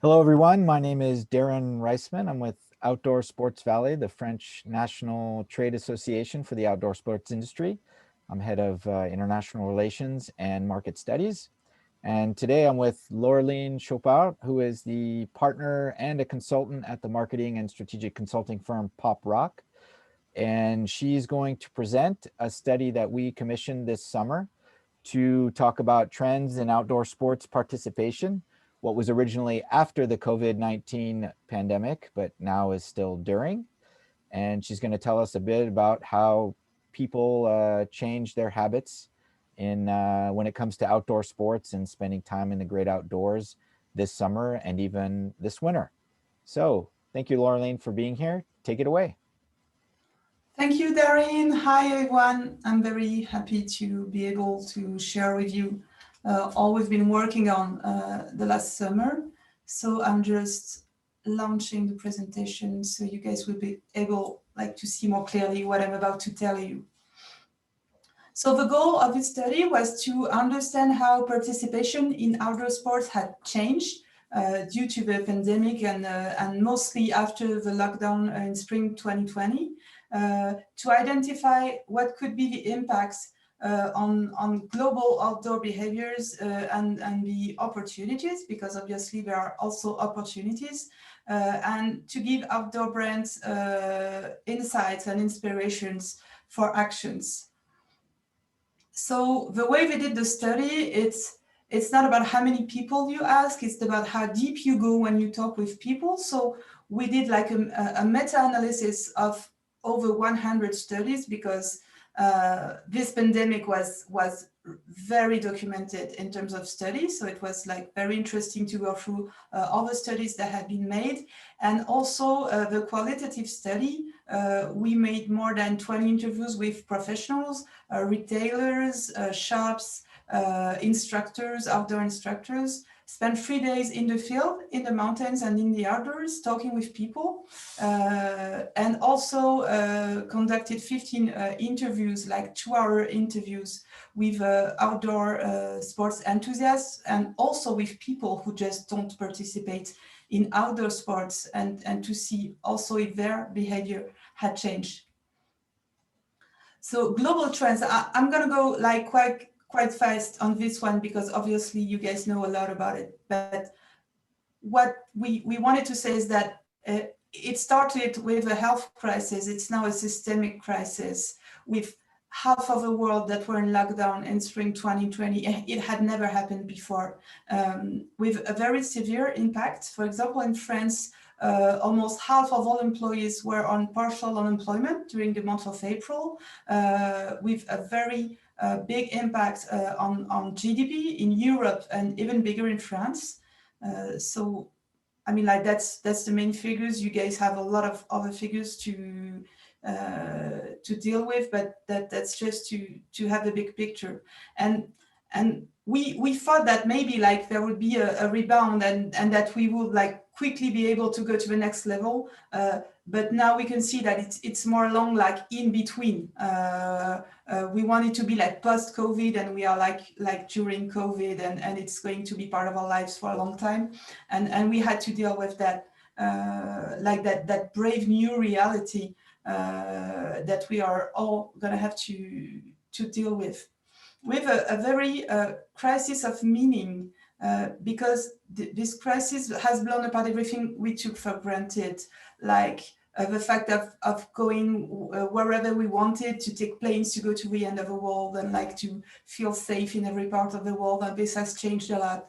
Hello, everyone. My name is Darren Reisman. I'm with Outdoor Sports Valley, the French National Trade Association for the outdoor sports industry. I'm head of international relations and market studies. And today I'm with Laureline Chopard, who is the partner and a consultant at the marketing and strategic consulting firm Pop Rock. And she's going to present a study that we commissioned this summer to talk about trends in outdoor sports participation, what was originally after the COVID-19 pandemic, but now is still during. And she's going to tell us a bit about how people change their habits in when it comes to outdoor sports and spending time in the great outdoors this summer and even this winter. So thank you, Laureline, for being here. Take it away. Thank you, Darren. Hi, everyone. I'm very happy to be able to share with you all we've been working on the last summer. So I'm just launching the presentation so you guys will be able to see more clearly what I'm about to tell you. So the goal of this study was to understand how participation in outdoor sports had changed due to the pandemic and mostly after the lockdown in spring 2020. To identify what could be the impacts on global outdoor behaviors and the opportunities, because obviously there are also opportunities, and to give outdoor brands insights and inspirations for actions. So the way we did the study, it's not about how many people you ask, it's about how deep you go when you talk with people. So we did like a meta-analysis of over 100 studies because this pandemic was very documented in terms of studies. So it was like very interesting to go through all the studies that had been made. And also the qualitative study, we made more than 20 interviews with professionals, retailers, shops, instructors, outdoor instructors, spent 3 days in the field, in the mountains and in the outdoors, talking with people, and also conducted 15 interviews, like 2-hour interviews with outdoor sports enthusiasts, and also with people who just don't participate in outdoor sports, and to see also if their behavior had changed. So global trends, I'm gonna go like quite fast on this one because obviously you guys know a lot about it. But what we wanted to say is that it started with a health crisis. It's now a systemic crisis with half of the world that were in lockdown in spring 2020. It had never happened before, with a very severe impact. For example, in France, almost half of all employees were on partial unemployment during the month of April, with a very big impact on GDP in Europe and even bigger in France. So, I mean, like that's the main figures. You guys have a lot of other figures to deal with, but that's just to have the big picture. And we thought that maybe like there would be a rebound and that we would like quickly be able to go to the next level. But now we can see that it's more along like in between. We want it to be like post-COVID, and we are like during COVID, and it's going to be part of our lives for a long time. And we had to deal with that, like that brave new reality that we are all gonna have to deal with a very crisis of meaning, because this crisis has blown apart everything we took for granted, like the fact of going wherever we wanted, to take planes to go to the end of the world and like to feel safe in every part of the world. And this has changed a lot.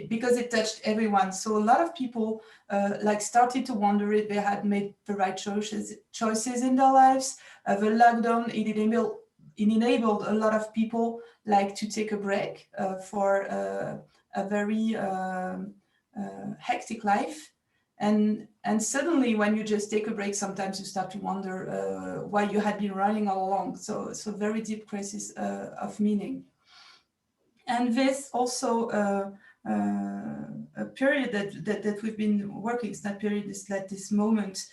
Because it touched everyone. So a lot of people like started to wonder if they had made the right choices in their lives. The lockdown, it enabled a lot of people like to take a break for a very hectic life. And suddenly when you just take a break, sometimes you start to wonder why you had been running all along. So very deep crisis of meaning. And this also a period that we've been working, it's not period, it's like this moment,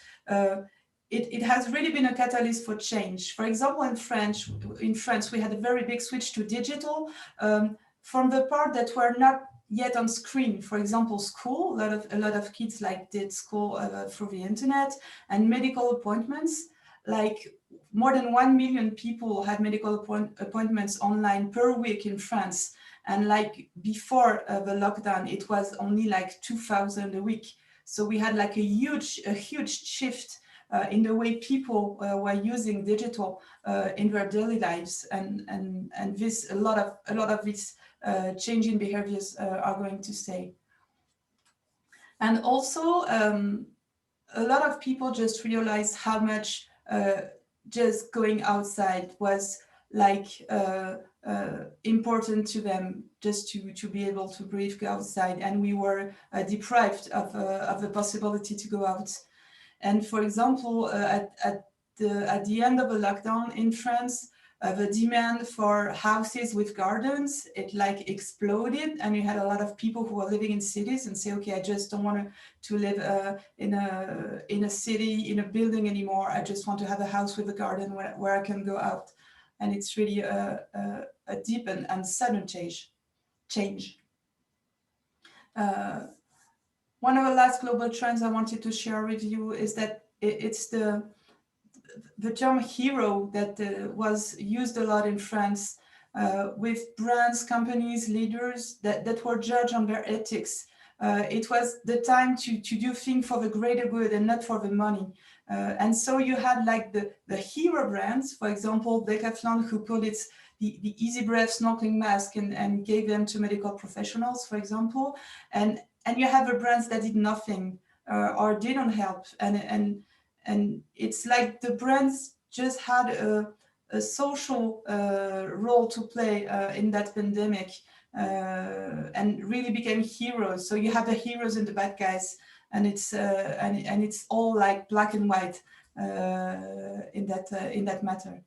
it has really been a catalyst for change. For example, in France, we had a very big switch to digital. From the part that were not yet on screen. For example, school, a lot of kids like did school through the internet, and medical appointments, like more than 1 million people had medical appointments online per week in France. And like before the lockdown, it was only like 2,000 a week. So we had like a huge shift in the way people were using digital in their daily lives, and this a lot of these changing behaviors are going to stay. And also, a lot of people just realized how much just going outside was like important to them, just to be able to breathe, go outside, and we were deprived of the possibility to go out. And for example, at the end of the lockdown in France, the demand for houses with gardens, it like exploded, and you had a lot of people who were living in cities and say, okay, I just don't want to live in a city, in a building anymore. I just want to have a house with a garden where I can go out. And it's really a deep and sudden change. One of the last global trends I wanted to share with you is that it's the term hero that was used a lot in France with brands, companies, leaders that were judged on their ethics. It was the time to do things for the greater good and not for the money. And so you had like the hero brands, for example, Decathlon, who put its the Easy Breath snorkeling mask and gave them to medical professionals, for example. And you have the brands that did nothing or didn't help. And it's like the brands just had a social role to play in that pandemic and really became heroes. So you have the heroes and the bad guys, and it's all like black and white in that matter.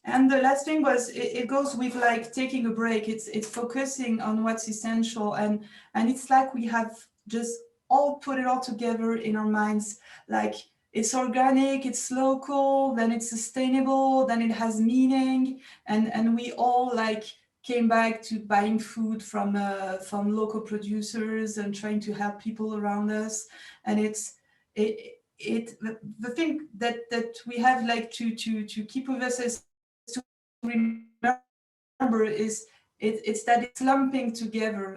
And the last thing was it goes with like taking a break. It's focusing on what's essential, and it's like we have just all put it all together in our minds. Like it's organic, it's local, then it's sustainable, then it has meaning, and we all like came back to buying food from local producers and trying to help people around us. And the thing that we have like to keep with us is to remember is it's that it's lumping together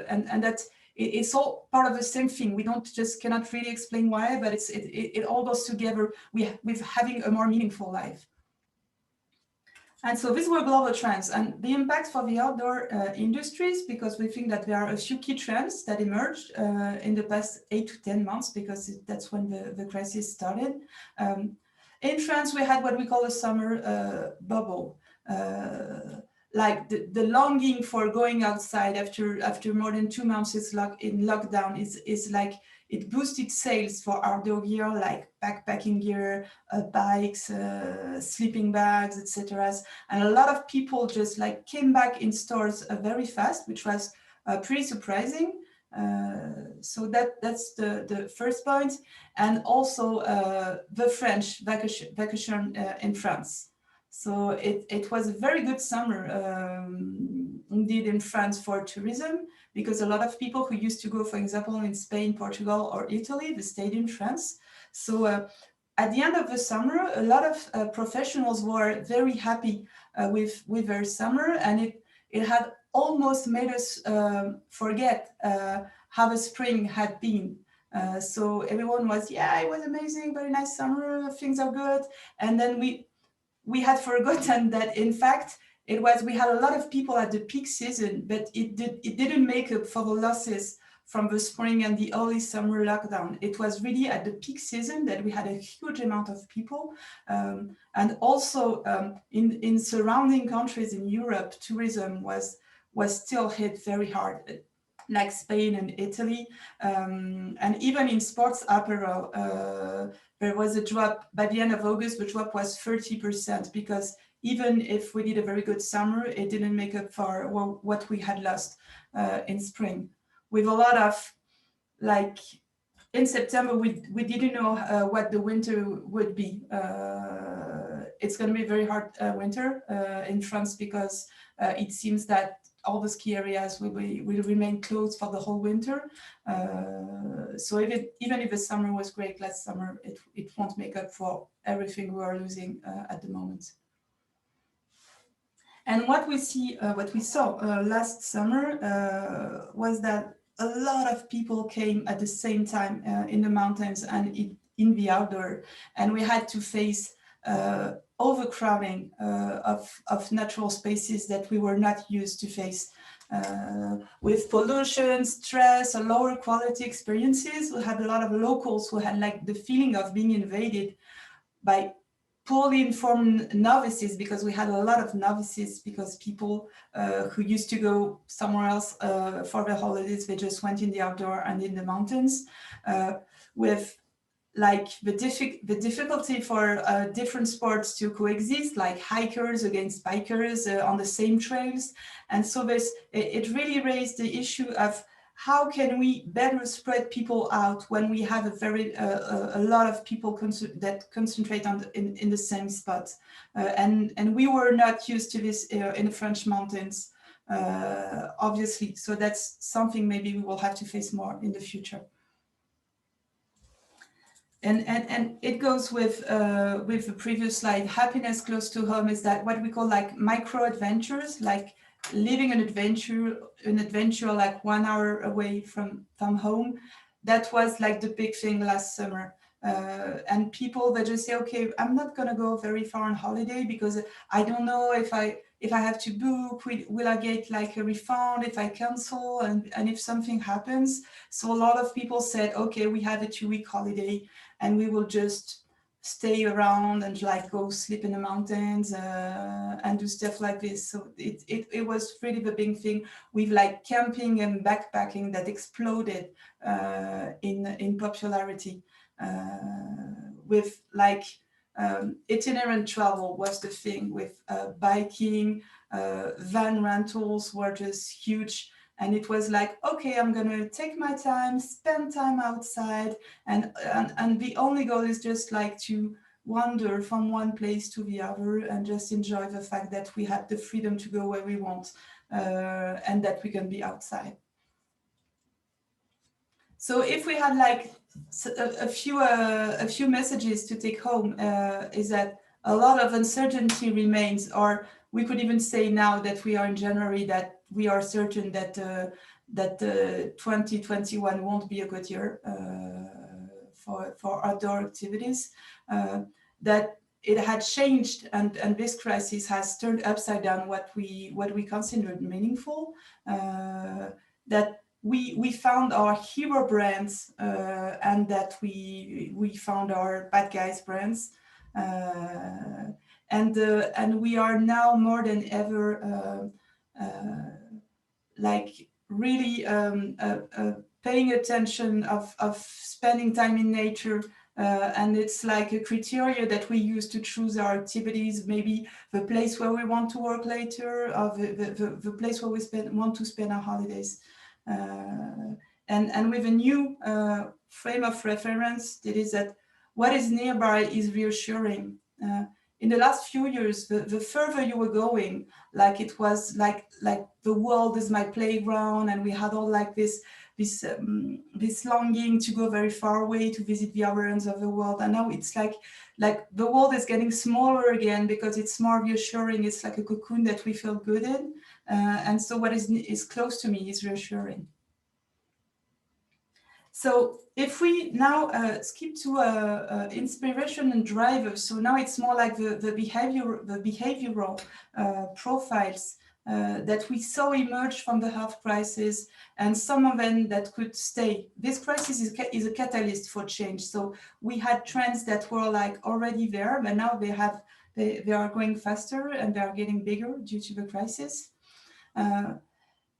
and that it's all part of the same thing. We don't just cannot really explain why, but it all goes together with having a more meaningful life. And so these were global trends and the impact for the outdoor industries, because we think that there are a few key trends that emerged in the past 8 to 10 months, because that's when the crisis started. In France, we had what we call a summer bubble. Like the longing for going outside after more than 2 months in lockdown is like it boosted sales for outdoor gear like backpacking gear, bikes, sleeping bags, etc. And a lot of people just like came back in stores very fast, which was pretty surprising. So that's the first point. And also the French vacation in France. So it was a very good summer indeed in France for tourism, because a lot of people who used to go, for example, in Spain, Portugal, or Italy, they stayed in France. So at the end of the summer, a lot of professionals were very happy with their summer, and it had almost made us forget how the spring had been. So everyone was, yeah, it was amazing, very nice summer, things are good. And then we had forgotten that in fact we had a lot of people at the peak season, but it didn't make up for the losses from the spring and the early summer lockdown. It was really at the peak season that we had a huge amount of people. And also in surrounding countries in Europe, tourism was still hit very hard, like Spain and Italy. And even in sports apparel, there was a drop by the end of August. The drop was 30%, because even if we did a very good summer, it didn't make up for what we had lost in spring. With a lot of, like, in September, we didn't know what the winter would be. It's going to be a very hard winter in France, because it seems that all the ski areas will remain closed for the whole winter. So even if the summer was great last summer, it won't make up for everything we are losing at the moment. And what we saw last summer was that a lot of people came at the same time in the mountains and in the outdoor, and we had to face overcrowding of natural spaces that we were not used to face. With pollution, stress, or lower quality experiences, we had a lot of locals who had like the feeling of being invaded by poorly informed novices, because we had a lot of novices, because people who used to go somewhere else for the holidays, they just went in the outdoor and in the mountains, with like the difficulty for different sports to coexist, like hikers against bikers on the same trails. And so it really raised the issue of how can we better spread people out when we have a lot of people that concentrate in the same spot. And we were not used to this in the French mountains, obviously. So that's something maybe we will have to face more in the future. And it goes with the previous slide. Happiness close to home is that what we call like micro adventures, like living an adventure like 1 hour away from home. That was like the big thing last summer. And people that just say, okay, I'm not gonna go very far on holiday because I don't know if I have to book, will I get like a refund if I cancel, and if something happens. So a lot of people said, okay, we have a 2-week holiday and we will just stay around and like go sleep in the mountains and do stuff like this. So it was really the big thing with like camping and backpacking that exploded in popularity. With like itinerant travel was the thing, with biking, van rentals were just huge. And it was like, okay, I'm gonna take my time, spend time outside, and the only goal is just like to wander from one place to the other and just enjoy the fact that we have the freedom to go where we want and that we can be outside. So if we had like a few messages to take home, is that a lot of uncertainty remains, or we could even say now that we are in January, that we are certain that 2021 won't be a good year for outdoor activities. That it had changed, and this crisis has turned upside down what we considered meaningful. That we found our hero brands and that we found our bad guys brands, and we are now more than ever like really paying attention of spending time in nature. And it's like a criteria that we use to choose our activities, maybe the place where we want to work later, or the place where we want to spend our holidays. And with a new frame of reference, that is that what is nearby is reassuring. In the last few years, the further you were going, like it was like the world is my playground, and we had all like this longing to go very far away to visit the other ends of the world. And now it's like the world is getting smaller again because it's more reassuring. It's like a cocoon that we feel good in. And so what is close to me is reassuring. So if we now skip to inspiration and drivers, so now it's more like the behavioral profiles that we saw emerge from the health crisis, and some of them that could stay. This crisis is a catalyst for change. So we had trends that were like already there, but now they are going faster and they are getting bigger due to the crisis.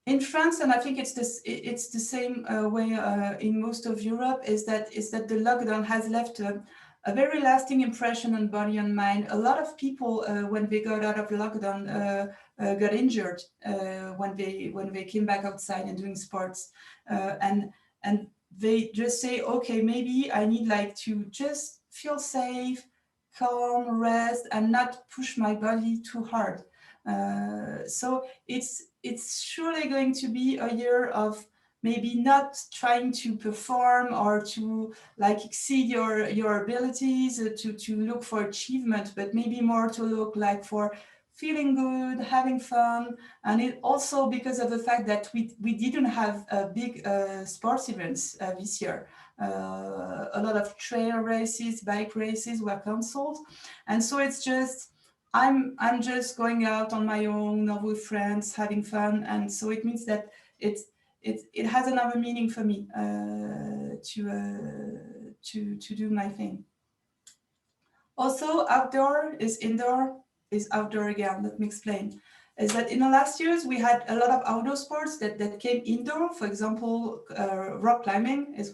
In France, and I think it's the same way in most of Europe, is that the lockdown has left a very lasting impression on body and mind. A lot of people, when they got out of lockdown, got injured when they came back outside and doing sports, and they just say, okay, maybe I need like to just feel safe, calm, rest, and not push my body too hard. So it's surely going to be a year of maybe not trying to perform or to like exceed your abilities, to look for achievement, but maybe more to look like for feeling good, having fun. And it also because of the fact that we didn't have big sports events this year. A lot of trail races, bike races were cancelled, and so it's just I'm just going out on my own or with friends, having fun, and so it means that it has another meaning for me to do my thing. Also, outdoor is indoor is outdoor again. Let me explain. Is that in the last years we had a lot of outdoor sports that came indoor. For example, rock climbing is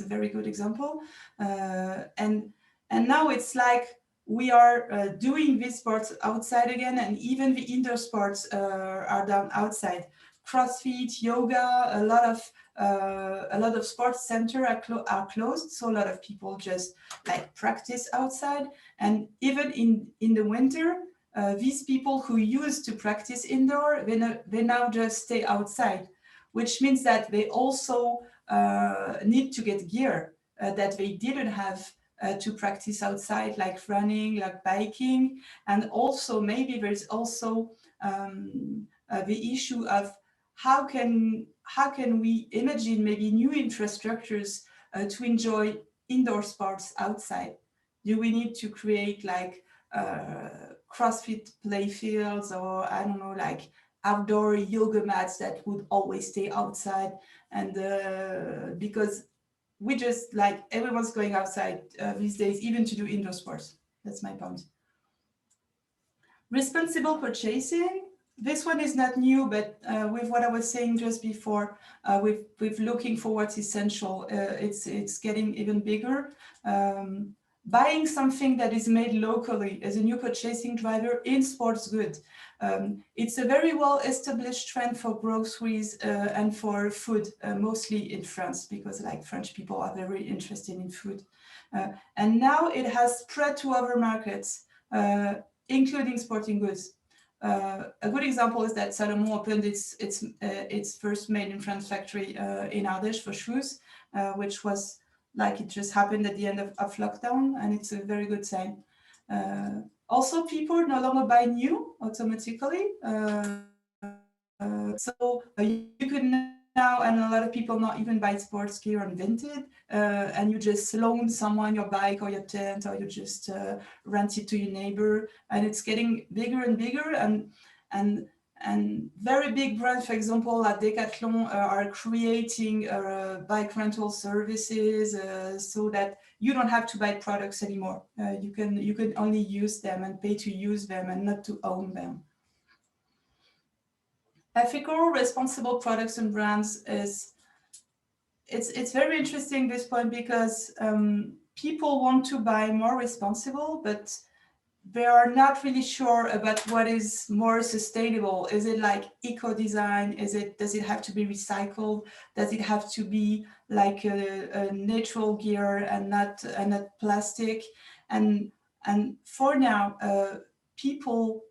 a very good example, and now it's like we are doing these sports outside again, and even the indoor sports are done outside. CrossFit, yoga, a lot of sports centers are closed, so a lot of people just like practice outside. And even in the winter, these people who used to practice indoor, they now just stay outside, which means that they also need to get gear that they didn't have to practice outside, like running, like biking. And also maybe there's also the issue of how can we imagine maybe new infrastructures to enjoy indoor sports outside? Do we need to create like CrossFit play fields, or I don't know, like outdoor yoga mats that would always stay outside? And because we just like everyone's going outside these days, even to do indoor sports. That's my point. Responsible purchasing. This one is not new, but with what I was saying just before, with looking for what's essential, it's getting even bigger. Buying something that is made locally as a new purchasing driver in sports goods. It's a very well established trend for groceries and for food, mostly in France, because like French people are very interested in food. And now it has spread to other markets, including sporting goods. A good example is that Salomon opened its first made in France factory in Ardèche for shoes, which was like it just happened at the end of lockdown, and it's a very good sign. Also, people no longer buy new automatically. So you could now, and a lot of people not even buy sports gear on Vinted, and you just loan someone your bike or your tent, or you just rent it to your neighbor, and it's getting bigger and bigger, and very big brands, for example, like Decathlon, are creating bike rental services so that you don't have to buy products anymore. You can only use them and pay to use them and not to own them. Ethical, responsible products and brands is it's very interesting this point, because people want to buy more responsible, but they are not really sure about what is more sustainable. Is it like eco design? Does it have to be recycled? Does it have to be like a natural gear and not plastic? And for now, people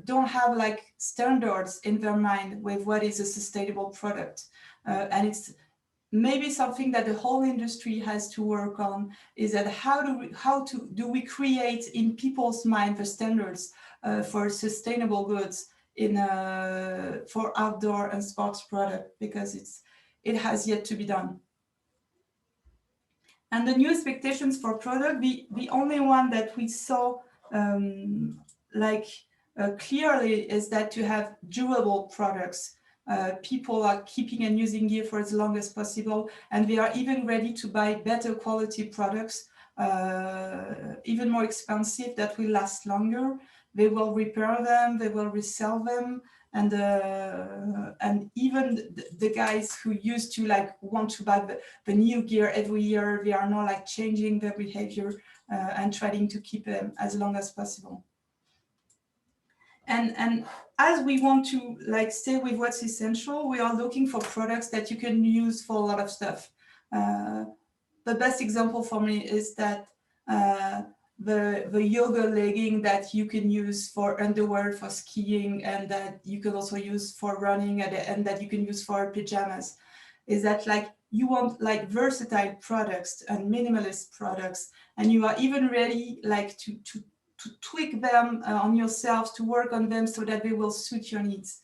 don't have like standards in their mind with what is a sustainable product, and it's maybe something that the whole industry has to work on, is that how do we create in people's mind the standards for sustainable goods in for outdoor and sports product, because it has yet to be done. And the new expectations for product, the only one that we saw clearly is that to have durable products. People are keeping and using gear for as long as possible, and they are even ready to buy better quality products, even more expensive, that will last longer. They will repair them, they will resell them, and even the guys who used to like want to buy the new gear every year, they are now like changing their behavior and trying to keep them as long as possible. And as we want to like stay with what's essential, we are looking for products that you can use for a lot of stuff. The best example for me is that the yoga legging that you can use for underwear for skiing, and that you can also use for running, and that you can use for pajamas, is that like you want like versatile products and minimalist products, and you are even ready like to tweak them on yourself, to work on them so that they will suit your needs.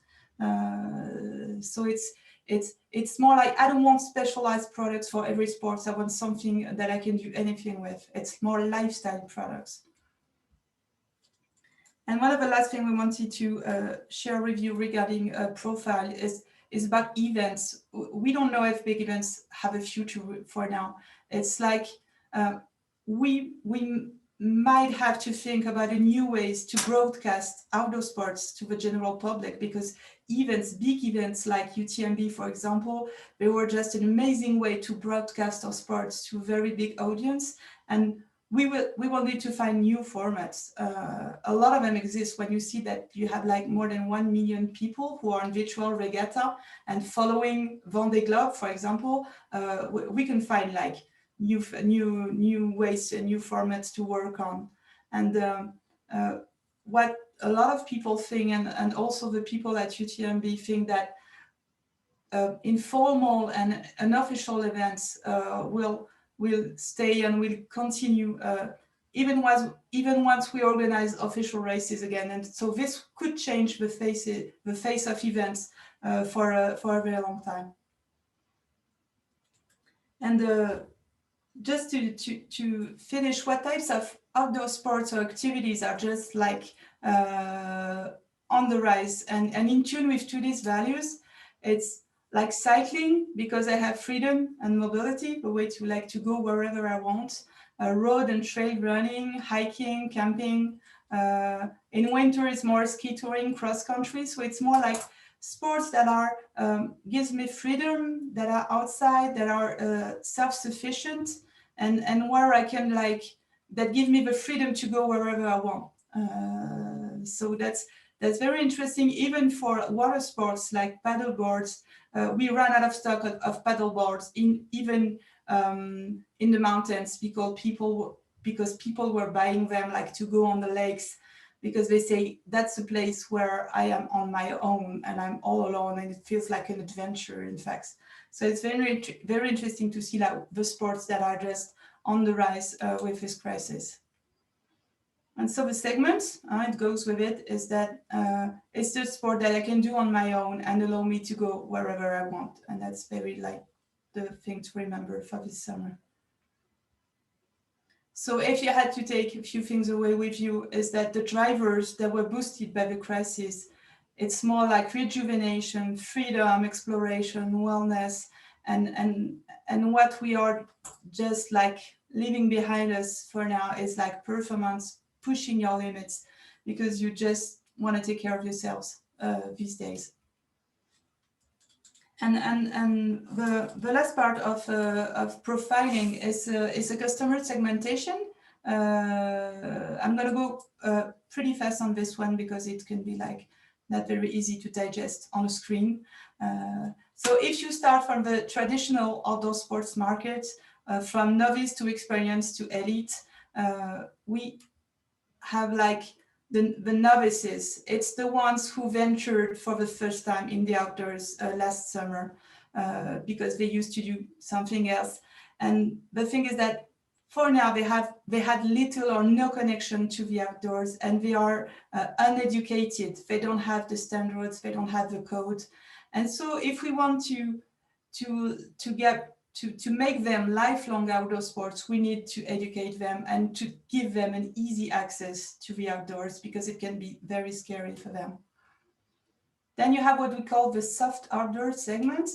So it's more like I don't want specialized products for every sport. I want something that I can do anything with. It's more lifestyle products. And one of the last thing we wanted to share with you regarding profile is about events. We don't know if big events have a future for now. It's like we might have to think about new ways to broadcast outdoor sports to the general public, because events, big events like UTMB, for example, they were just an amazing way to broadcast our sports to a very big audience. And we will need to find new formats. A lot of them exist when you see that you have like more than 1 million people who are in virtual regatta and following Vendée Globe, for example. We can find like new ways and new formats to work on. And what a lot of people think, and also the people at UTMB think, that informal and unofficial events will stay and will continue even once we organize official races again. And so this could change the face of events for a very long time. And just to finish, what types of outdoor sports or activities are just like on the rise and in tune with today's values? It's like cycling, because I have freedom and mobility, the way to like to go wherever I want. Road and trail running, hiking, camping. In winter, it's more ski touring, cross country. So it's more like sports that are gives me freedom, that are outside, that are self-sufficient, and where I can like, that give me the freedom to go wherever I want. So that's very interesting. Even for water sports like paddle boards, we ran out of stock of paddle boards even in the mountains, because people were buying them like to go on the lakes, because they say that's a place where I am on my own and I'm all alone, and it feels like an adventure, in fact. So it's very, very interesting to see like the sports that are just on the rise with this crisis. And so the segment, it goes with it, is that it's the sport that I can do on my own and allow me to go wherever I want. And that's very like the thing to remember for this summer. So if you had to take a few things away with you, is that the drivers that were boosted by the crisis, it's more like rejuvenation, freedom, exploration, wellness, and what we are just like leaving behind us for now is like performance, pushing your limits, because you just want to take care of yourselves these days. And the last part of profiling is a customer segmentation. I'm going to go pretty fast on this one, because it can be like not very easy to digest on a screen. So if you start from the traditional outdoor sports market, from novice to experienced to elite, we have like the novices. It's the ones who ventured for the first time in the outdoors last summer, because they used to do something else. And the thing is that for now they had little or no connection to the outdoors, and they are uneducated. They don't have the standards, they don't have the code. And so if we want to make them lifelong outdoor sports, we need to educate them and to give them an easy access to the outdoors, because it can be very scary for them. Then you have what we call the soft outdoor segment.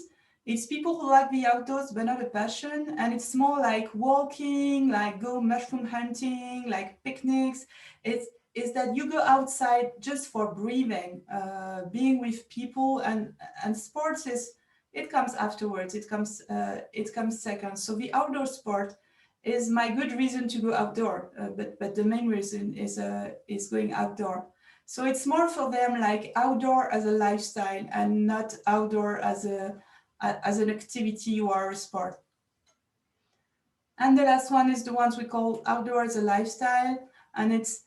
It's people who like the outdoors but not a passion, and it's more like walking, like go mushroom hunting, like picnics. It's that you go outside just for breathing, being with people, and sports it comes afterwards. It comes second. So the outdoor sport is my good reason to go outdoor, but the main reason is going outdoor. So it's more for them like outdoor as a lifestyle, and not outdoor as an activity or a sport. And the last one is the ones we call outdoor as a lifestyle. and it's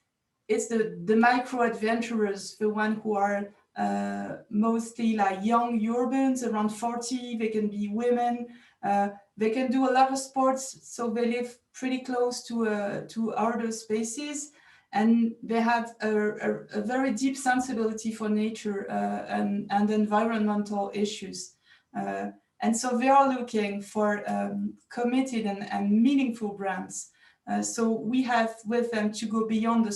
the micro adventurers, the one who are mostly like young urbans around 40. They can be women. They can do a lot of sports, so they live pretty close to outdoor spaces, and they have a very deep sensibility for nature and environmental issues. And so they are looking for committed and meaningful brands. So we have with them to go beyond the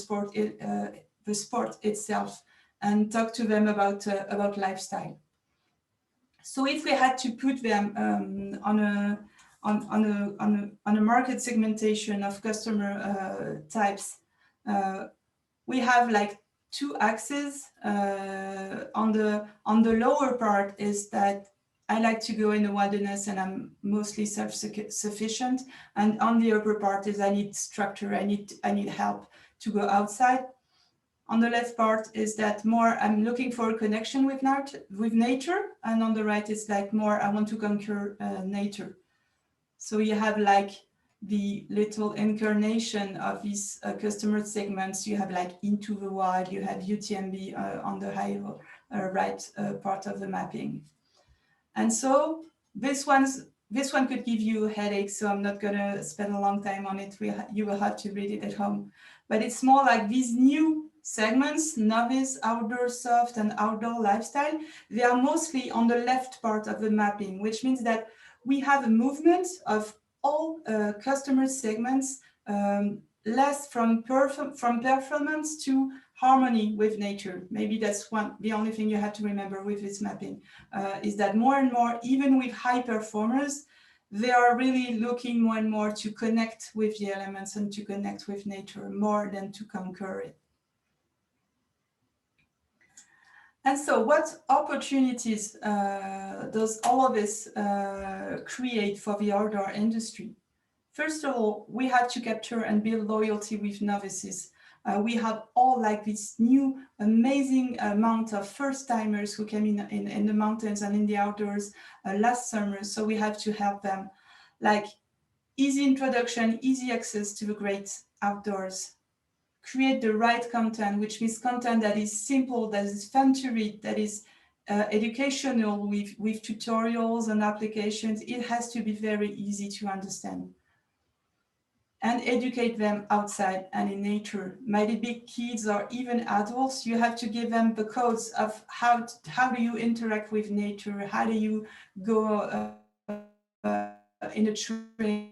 sport itself and talk to them about lifestyle. So if we had to put them on a market segmentation of customer types, we have like two axes. On the lower part is that I like to go in the wilderness and I'm mostly self-sufficient. And on the upper part is I need structure, I need help to go outside. On the left part is that more I'm looking for a connection with nature, and on the right is like more I want to conquer nature. So you have like the little incarnation of these customer segments. You have like Into the Wild, you have UTMB on the high right part of the mapping. And so this one could give you a headache, so I'm not gonna spend a long time on it. You will have to read it at home. But it's more like these new segments, novice, outdoor soft, and outdoor lifestyle. They are mostly on the left part of the mapping, which means that we have a movement of all customer segments, less from performance to harmony with nature. Maybe that's the only thing you have to remember with this mapping, is that more and more, even with high performers, they are really looking more and more to connect with the elements and to connect with nature more than to conquer it. And so what opportunities does all of this create for the outdoor industry? First of all, we have to capture and build loyalty with novices. We have all like this new amazing amount of first timers who came in the mountains and in the outdoors last summer. So we have to help them, like easy introduction, easy access to the great outdoors. Create the right content, which means content that is simple, that is fun to read, that is educational with tutorials and applications. It has to be very easy to understand. And educate them outside and in nature. Might it be kids or even adults? You have to give them the codes of how do you interact with nature? How do you go in a trail?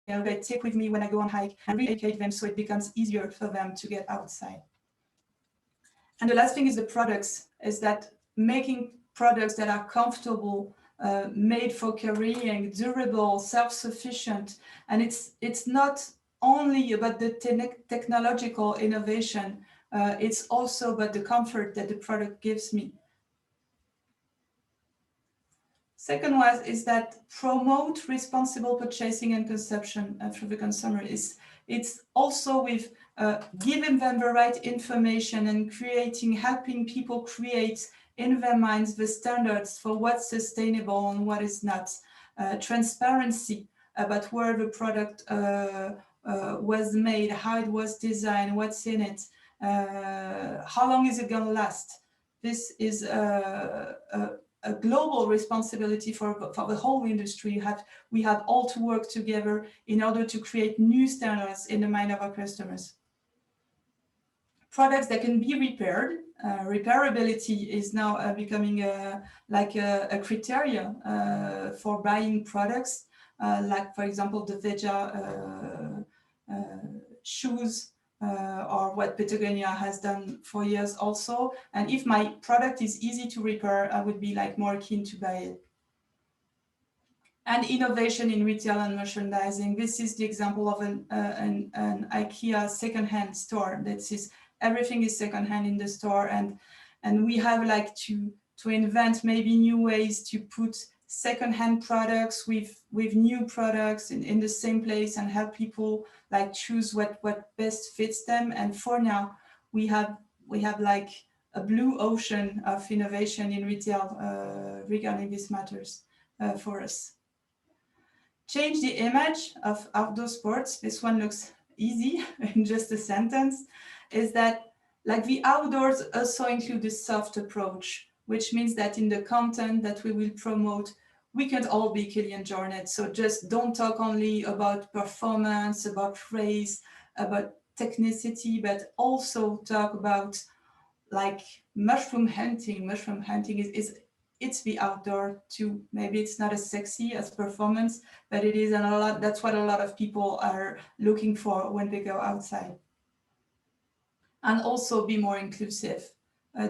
They take with me when I go on hike, and really educate them so it becomes easier for them to get outside. And the last thing is the products, is that making products that are comfortable, made for carrying, durable, self-sufficient. And it's not only about the technological innovation, it's also about the comfort that the product gives me. Second one is that promote responsible purchasing and consumption for the consumer. It's also with giving them the right information and helping people create in their minds the standards for what's sustainable and what is not. Transparency about where the product was made, how it was designed, what's in it, how long is it going to last. This is a global responsibility for the whole industry. We have all to work together in order to create new standards in the mind of our customers. Products that can be repaired. Repairability is now becoming a criteria for buying products, like for example the Veja shoes, or what Patagonia has done for years also. And if my product is easy to repair, I would be like more keen to buy it. And innovation in retail and merchandising. This is the example of an IKEA secondhand store. That is, everything is secondhand in the store, and we have like to invent maybe new ways to put secondhand products with new products in the same place and help people like choose what best fits them. And for now, we have like a blue ocean of innovation in retail regarding these matters for us. Change the image of outdoor sports. This one looks easy in just a sentence, is that like the outdoors also include a soft approach, which means that in the content that we will promote, we can all be Kilian Jornet. So just don't talk only about performance, about race, about technicity, but also talk about like mushroom hunting. Mushroom hunting is it's the outdoor too. Maybe it's not as sexy as performance, but it is, and a lot. That's what a lot of people are looking for when they go outside. And also be more inclusive.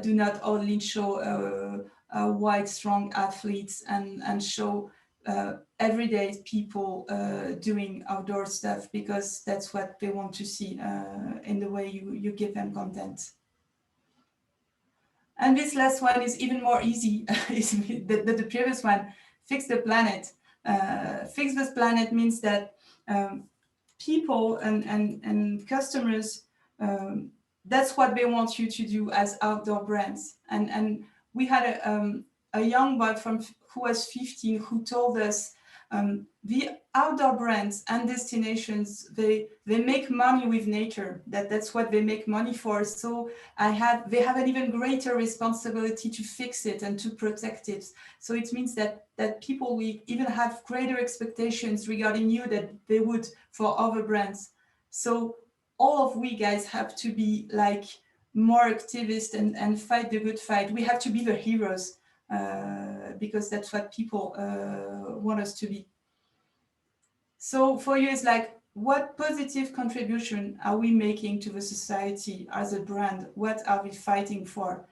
Do not only show white, strong athletes and show everyday people doing outdoor stuff, because that's what they want to see in the way you give them content. And this last one is even more easy than the previous one. Fix the planet. Fix this planet means that people and customers, that's what they want you to do as outdoor brands. And we had a young boy who was 15 who told us the outdoor brands and destinations, they make money with nature. That's what they make money for. So they have an even greater responsibility to fix it and to protect it. So it means that people will even have greater expectations regarding you than they would for other brands. So all of we guys have to be like more activist and fight the good fight. We have to be the heroes because that's what people want us to be. So for you, it's like, what positive contribution are we making to the society as a brand? What are we fighting for?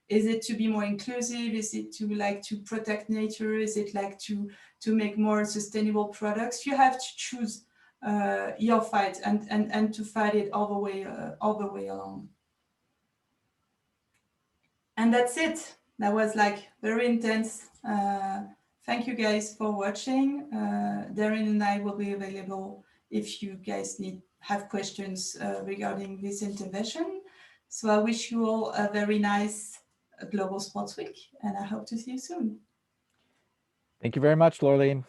Is it to be more inclusive? Is it to protect nature? Is it to make more sustainable products? You have to choose your fight and to fight it all the way along. And that's it. That was very intense. Thank you guys for watching. Darren and I will be available if you guys have questions regarding this intervention. So I wish you all a very nice Global Sports Week, and I hope to see you soon. Thank you very much, Laureline.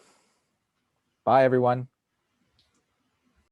Bye, everyone.